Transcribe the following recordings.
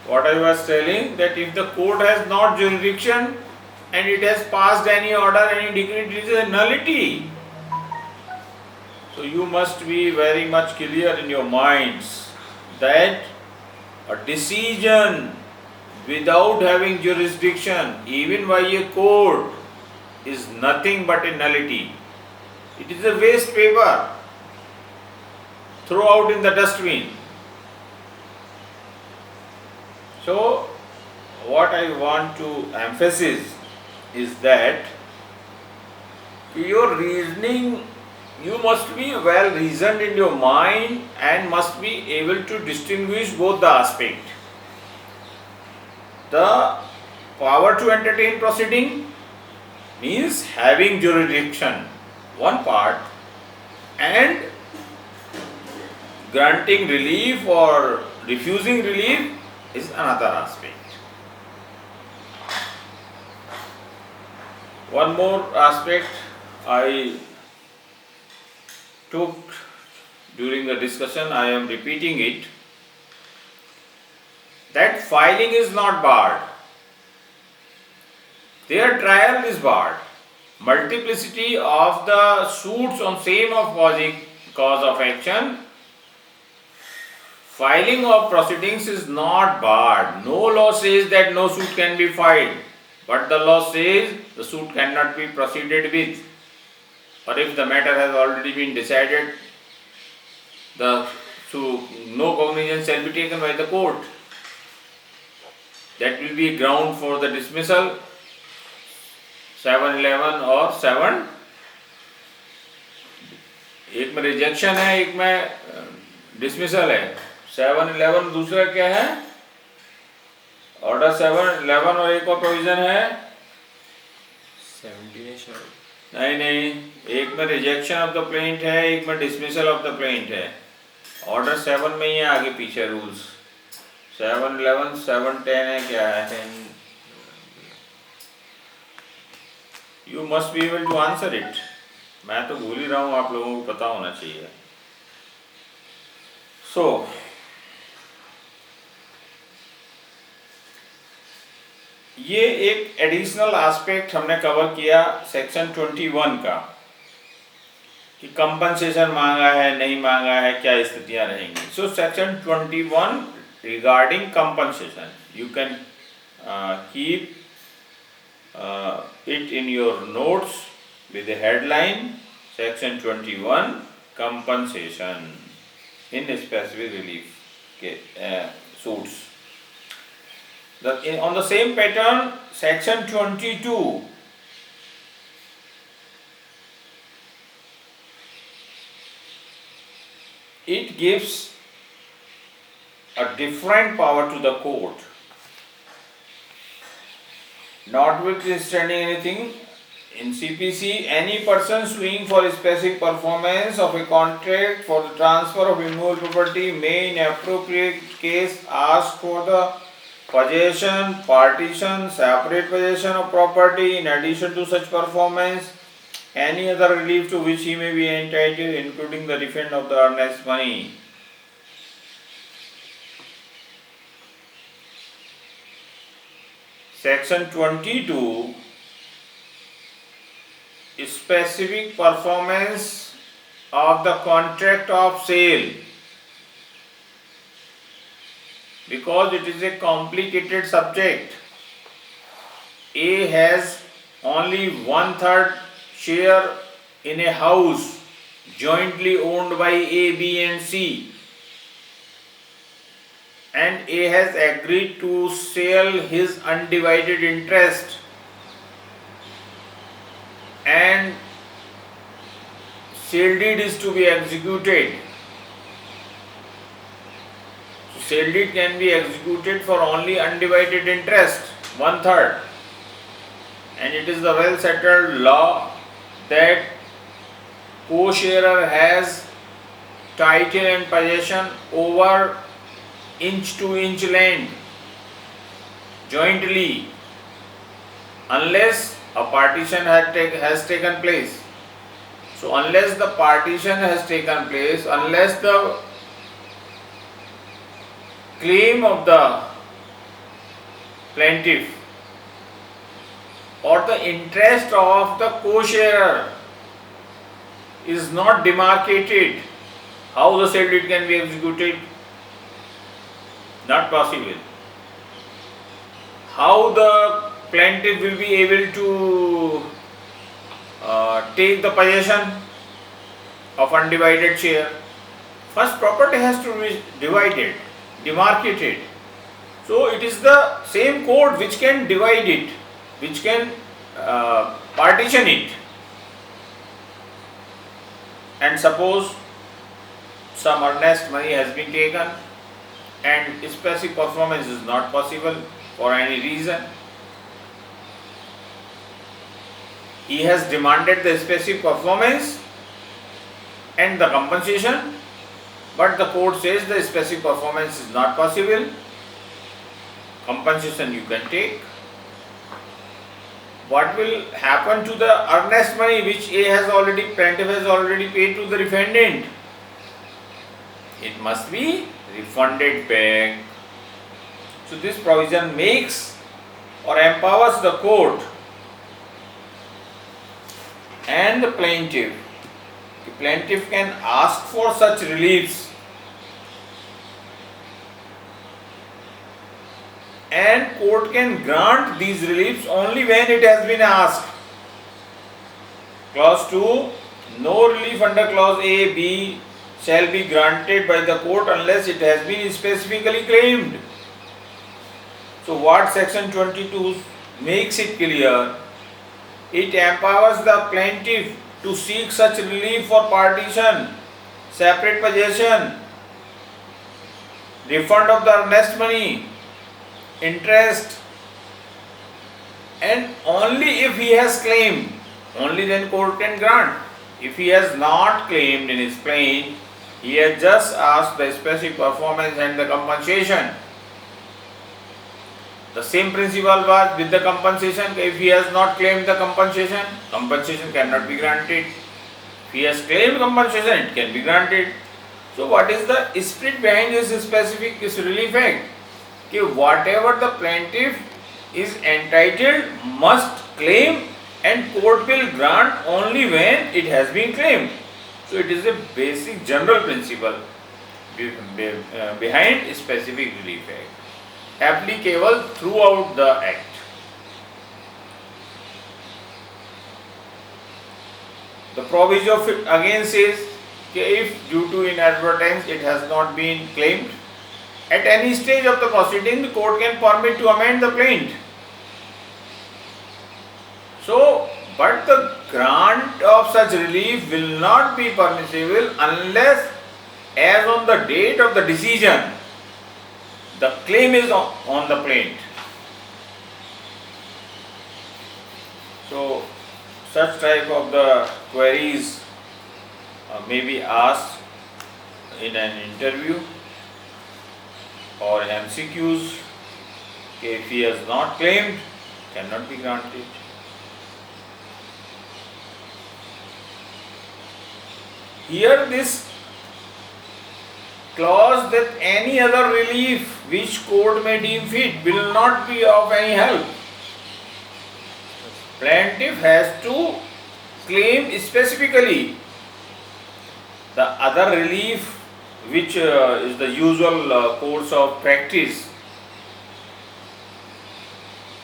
what I was telling, that if the court has not jurisdiction and it has passed any order, any decree, it is a nullity. So you must be very much clear in your minds that a decision without having jurisdiction, even by a court, is nothing but a nullity. It is a waste paper. Throw out in the dustbin. So, what I want to emphasize is that your reasoning, you must be well reasoned in your mind and must be able to distinguish both the aspect. The power to entertain proceeding means having jurisdiction, one part, and granting relief or refusing relief is another aspect. One more aspect I took during the discussion, I am repeating it, that filing is not barred. Their trial is barred. Multiplicity of the suits on same opposing cause of action, filing of proceedings is not barred. No law says that no suit can be filed, but the law says the suit cannot be proceeded with. Or if the matter has already been decided, no cognizance shall be taken by the court. That will be ground for the dismissal, 711 और 7, एक में rejection है, एक में dismissal है. 711 दूसरा क्या है, ऑर्डर 711 और एक और प्रोविजन है 17 नहीं, एक में रिजेक्शन ऑफ द प्लेंट है, एक में डिसमिसल ऑफ द प्लेंट है. ऑर्डर 7 में ही है, आगे पीछे रूल्स 711 710 है, क्या है. You must be able to answer it. मैं तो भूल ही रहा हूँ, आप लोगों को पता होना चाहिए. सो ये एक एडिशनल एस्पेक्ट हमने कवर किया सेक्शन 21 का, कि कंपनसेशन मांगा है नहीं मांगा है, क्या स्थितियां रहेंगी. So section 21 regarding compensation, you can keep it in your notes with the headline section 21 compensation in specific relief suits. On the same pattern, section 22 it gives a different power to the court. Notwithstanding anything, in CPC, any person suing for a specific performance of a contract for the transfer of immovable property may in appropriate case ask for the possession, partition, separate possession of property in addition to such performance, any other relief to which he may be entitled, including the refund of the earnest money. Section 22, specific performance of the contract of sale. Because it is a complicated subject, A has only 1/3 share in a house jointly owned by A, B and C. And A has agreed to sell his undivided interest, and sale deed is to be executed. So sale deed can be executed for only undivided interest, 1/3. And it is the well settled law that co-sharer has title and possession over inch to inch land jointly, unless a partition has taken place. So unless the partition has taken place, unless the claim of the plaintiff or the interest of the co-sharer is not demarcated, how the sale deed can be executed? Not possible. How the plaintiff will be able to take the possession of undivided share? First, property has to be divided, demarcated. So it is the same code which can divide it, which can partition it. And suppose some earnest money has been taken and specific performance is not possible for any reason. He has demanded the specific performance and the compensation, but the court says the specific performance is not possible. Compensation you can take. What will happen to the earnest money which plaintiff has already paid to the defendant? It must be refunded back. So this provision makes or empowers the court and the plaintiff. The plaintiff can ask for such reliefs and court can grant these reliefs only when it has been asked. Clause 2, no relief under clause A, B shall be granted by the court unless it has been specifically claimed. So what section 22 makes it clear? It empowers the plaintiff to seek such relief for partition, separate possession, refund of the earnest money, interest, and only if he has claimed, only then court can grant. If he has not claimed in his plaint, he has just asked the specific performance and the compensation. The same principle was with the compensation. If he has not claimed the compensation, compensation cannot be granted. If he has claimed compensation, it can be granted. So what is the spirit behind this specific relief act? Whatever the plaintiff is entitled must claim and court will grant only when it has been claimed. So it is a basic general principle behind specific relief act, applicable throughout the act. The provision of it again says if due to inadvertence it has not been claimed, at any stage of the proceeding the court can permit to amend the plaint. So, but the grant of such relief will not be permissible unless, as on the date of the decision, the claim is on the plaint. So, such type of the queries may be asked in an interview or MCQs. If he has not claimed, cannot be granted. Here this clause that any other relief which court may deem fit will not be of any help. Plaintiff has to claim specifically the other relief which is the usual course of practice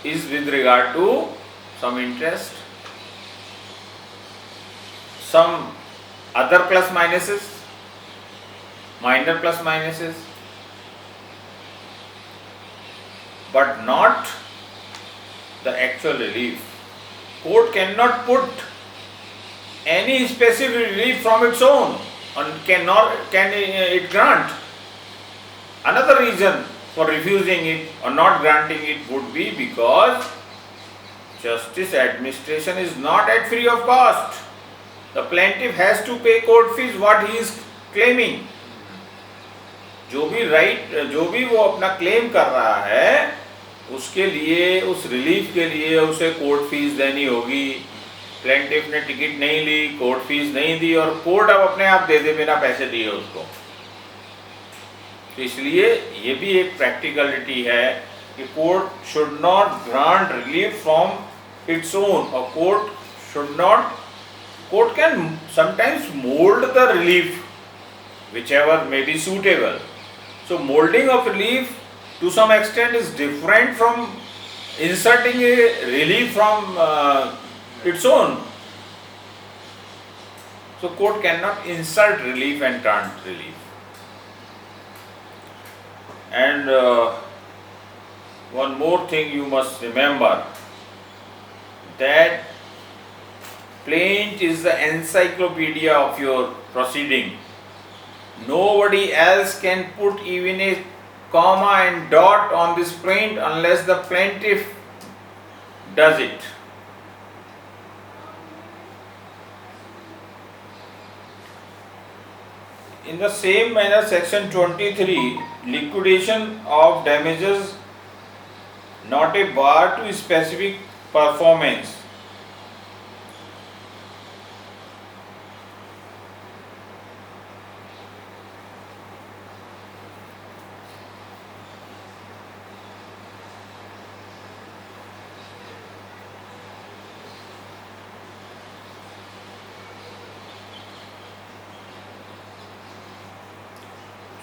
is with regard to some interest, some other plus minuses, minor plus minuses, but not the actual relief. Court cannot put any specific relief from its own and can it grant. Another reason for refusing it or not granting it would be because justice administration is not at free of cost. The plaintiff has to pay court fees what he is claiming. जो भी वो अपना claim कर रहा है उसके लिए, उस रिलीफ के लिए उसे कोर्ट फीस देनी होगी. प्लेंटिफ ने टिकट नहीं ली, कोर्ट फीस नहीं दी और कोर्ट अब अपने आप दे दे बिना पैसे दिए उसको. तो इसलिए ये भी एक प्रैक्टिकलिटी है A court should not grant relief from its own. A court can sometimes mold the relief whichever may be suitable. So molding of relief to some extent is different from inserting a relief from its own. So court cannot insert relief and grant relief. And one more thing you must remember, that plaint is the encyclopedia of your proceeding. Nobody else can put even a comma and dot on this plaint unless the plaintiff does it. In the same manner, section 23, liquidation of damages not a bar to specific performance.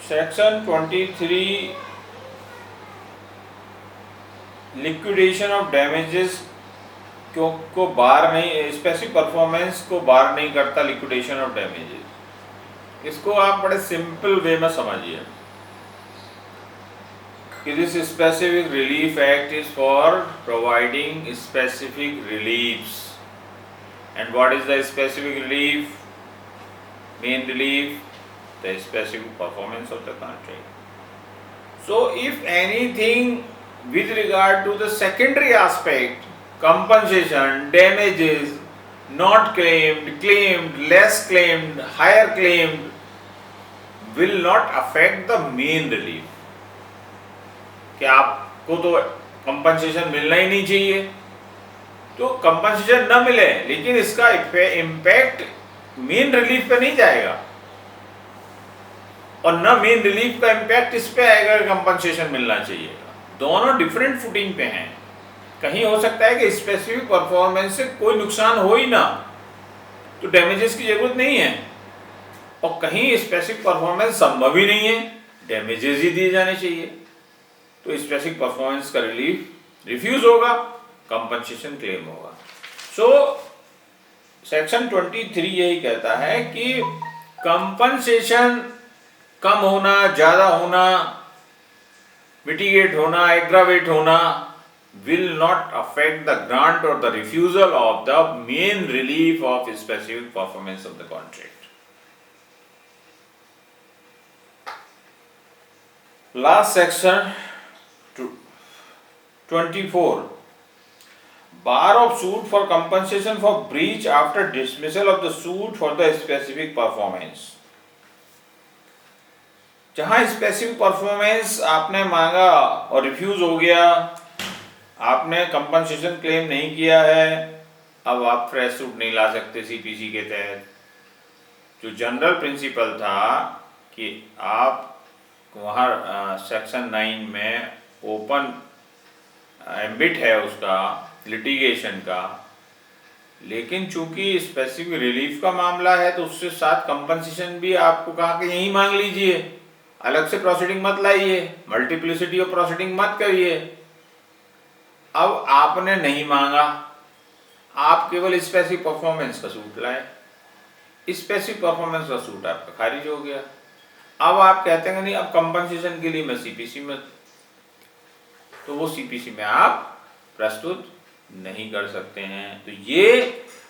Section 23 liquidation of damages को बार नहीं, specific performance को बार नहीं करता liquidation of damages. इसको आप बड़े simple way में समझिए कि this specific relief act is for providing specific reliefs. And what is the specific relief? Main relief, the specific performance of the contract. So if anything with regard to the secondary aspect, compensation, damages, not claimed, claimed, less claimed, higher claimed, will not affect the main relief. कि आपको तो compensation मिलना ही नहीं चाहिए, तो compensation न मिले, लेकिन इसका impact main relief पे नहीं जाएगा और न मेन रिलीफ का इम्पैक्ट इस पे आएगा कंपनसेशन मिलना चाहिए। दोनों डिफरेंट फुटिंग पे हैं। कहीं हो सकता है कि स्पेसिफिक परफॉर्मेंस से कोई नुकसान हो ही ना, तो डैमेजेस की जरूरत नहीं है, और कहीं स्पेसिफिक परफॉर्मेंस संभव ही नहीं है, डैमेजेस ही दिए जाने चाहिए, तो स्पेसिफिक परफॉर्मेंस का रिलीफ रिफ्यूज होगा, कंपनसेशन क्लेम होगा। सो सेक्शन 23 यही कहता है कि कंपनसेशन कम होना, ज्यादा होना, मिटिगेट होना, एग्रावेट होना will not affect the grant or the refusal of the main relief of specific performance of the contract. Last section 24, bar of suit for compensation for breach after dismissal of the suit for the specific performance. जहाँ specific performance आपने मांगा और refuse हो गया, आपने compensation claim नहीं किया है, अब आप फ्रेश सूट नहीं ला सकते सीपीसी के तहत। जो जनरल प्रिंसिपल था कि आप वहाँ सेक्शन 9 में ओपन एम्बिट है उसका लिटिगेशन का, लेकिन चूंकि स्पेसिफिक रिलीफ का मामला है तो उससे साथ कंपनसेशन भी आपको कहा कि यहीं मांग लीजिए, अलग से प्रोसीडिंग मत लाइए, मल्टीप्लिसिटी ऑफ प्रोसीडिंग मत करिए। अब आपने नहीं मांगा, आप केवल स्पेसिफिक परफॉर्मेंस का सूट लाए, स्पेसिफिक परफॉर्मेंस का सूट आपका खारिज हो गया। अब आप कहते हैं नहीं, अब कंपनसेशन के लिए मैं सीपीसी में, तो वो सीपीसी में आप प्रस्तुत नहीं कर सकते हैं। तो ये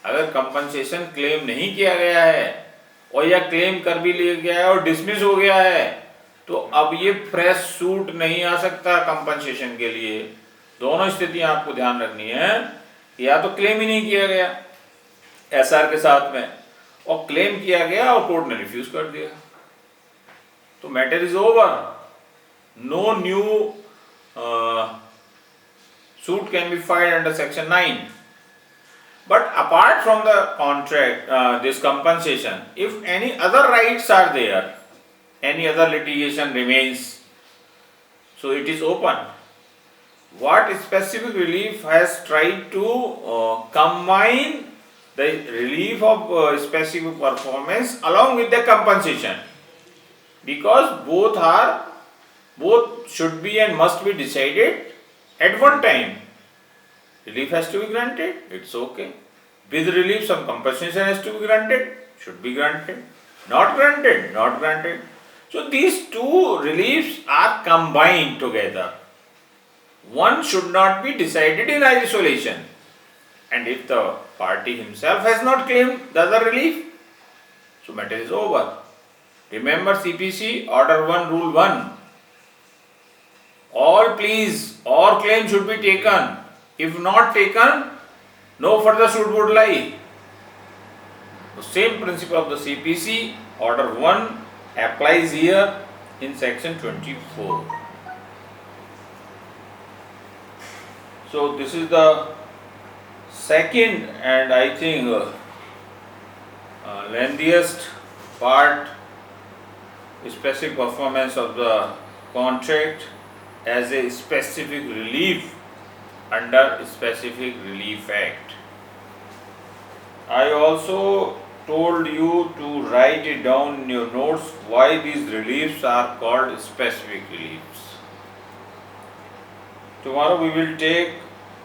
अगर कंपनसेशन क्लेम नहीं किया गया है और या क्लेम कर भी लिया गया है और डिसमिस हो गया है, तो अब ये फ्रेश सूट नहीं आ सकता कंपनसेशन के लिए। दोनों स्थितियां आपको ध्यान रखनी है, या तो क्लेम ही नहीं किया गया एसआर के साथ में, और क्लेम किया गया और कोर्ट ने रिफ्यूज कर दिया, तो matter is over, no new suit can be filed under section 9. But apart from the contract, this compensation, if any other rights are there, any other litigation remains, so it is open. what specific relief has tried to combine the relief of specific performance along with the compensation, because both should be and must be decided at one time. Relief has to be granted, it's okay. With relief, some compensation has to be granted, should be granted. Not granted, not granted. So these two reliefs are combined together. One should not be decided in isolation. And if the party himself has not claimed the other relief, so matter is over. Remember CPC Order 1 Rule 1. All pleas or claims should be taken. If not taken, no further suit would lie. The same principle of the CPC Order 1 applies here in section 24. So this is the second and I think lengthiest part, specific performance of the contract as a specific relief under Specific Relief Act. I also told you to write it down in your notes why these reliefs are called specific reliefs. Tomorrow we will take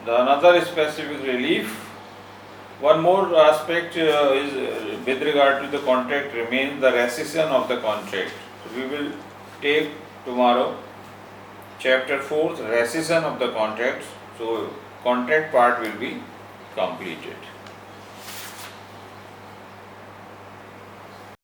another specific relief. One more aspect is with regard to the contract remains the rescission of the contract. So we will take tomorrow chapter 4, rescission of the contract. So contract part will be completed.